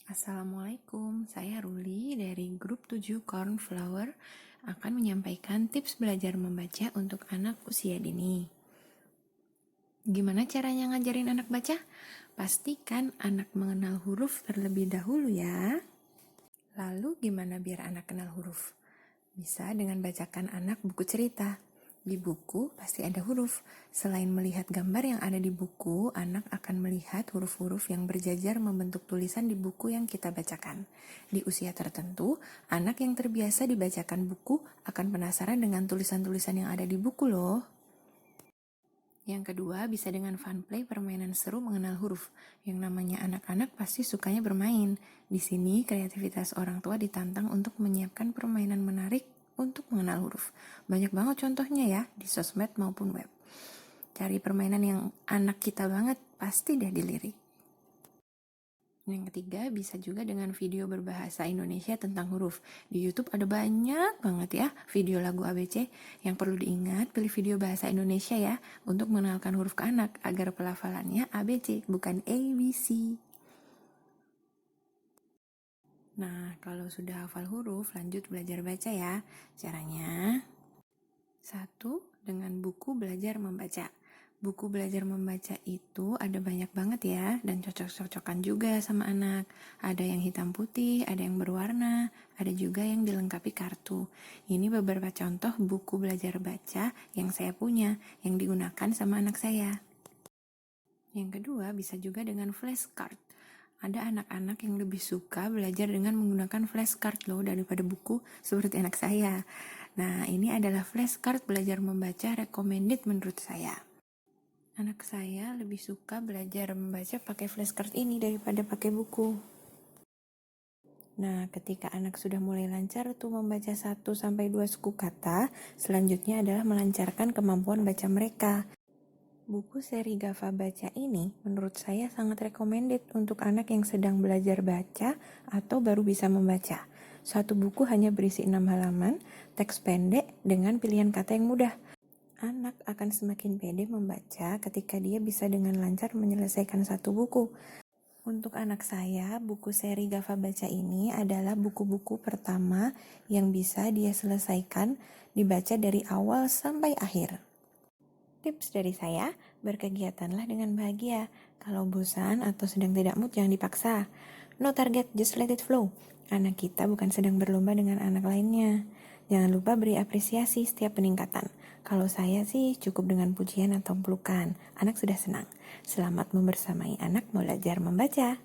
Assalamualaikum, saya Ruli dari grup 7 Cornflower akan menyampaikan tips belajar membaca untuk anak usia dini. Gimana caranya ngajarin anak baca? Pastikan anak mengenal huruf terlebih dahulu ya. Lalu gimana biar anak kenal huruf? Bisa dengan bacakan anak buku cerita. Di buku pasti ada huruf. Selain melihat gambar yang ada di buku, anak akan melihat huruf-huruf yang berjajar membentuk tulisan di buku yang kita bacakan. Di usia tertentu, anak yang terbiasa dibacakan buku akan penasaran dengan tulisan-tulisan yang ada di buku loh. Yang kedua, bisa dengan fun play permainan seru mengenal huruf. Yang namanya anak-anak pasti sukanya bermain. Di sini, kreativitas orang tua ditantang untuk menyiapkan permainan menarik untuk mengenal huruf. Banyak banget contohnya ya, di sosmed maupun web. Cari permainan yang anak kita banget, pasti deh dilirik. Yang ketiga, bisa juga dengan video berbahasa Indonesia tentang huruf. Di YouTube ada banyak banget ya video lagu ABC. Yang perlu diingat, pilih video bahasa Indonesia ya, untuk mengenalkan huruf ke anak, agar pelafalannya ABC, bukan ABC. Nah, kalau sudah hafal huruf, lanjut belajar baca ya. Caranya, 1. Dengan buku belajar membaca. Buku belajar membaca itu ada banyak banget ya, dan cocok-cocokan juga sama anak. Ada yang hitam putih, ada yang berwarna, ada juga yang dilengkapi kartu. Ini beberapa contoh buku belajar baca yang saya punya, yang digunakan sama anak saya. Yang kedua, bisa juga dengan flashcard. Ada anak-anak yang lebih suka belajar dengan menggunakan flashcard loh daripada buku, seperti anak saya. Nah, ini adalah flashcard belajar membaca recommended menurut saya. Anak saya lebih suka belajar membaca pakai flashcard ini daripada pakai buku. Nah, ketika anak sudah mulai lancar tuh membaca 1-2 suku kata, selanjutnya adalah melancarkan kemampuan baca mereka. Buku seri Gava Baca ini menurut saya sangat recommended untuk anak yang sedang belajar baca atau baru bisa membaca. Satu buku hanya berisi 6 halaman, teks pendek dengan pilihan kata yang mudah. Anak akan semakin pede membaca ketika dia bisa dengan lancar menyelesaikan satu buku. Untuk anak saya, buku seri Gava Baca ini adalah buku-buku pertama yang bisa dia selesaikan dibaca dari awal sampai akhir. Tips dari saya, berkegiatanlah dengan bahagia. Kalau bosan atau sedang tidak mood, jangan dipaksa. No target, just let it flow. Anak kita bukan sedang berlomba dengan anak lainnya. Jangan lupa beri apresiasi setiap peningkatan. Kalau saya sih cukup dengan pujian atau pelukan. Anak sudah senang. Selamat membersamai anak belajar membaca.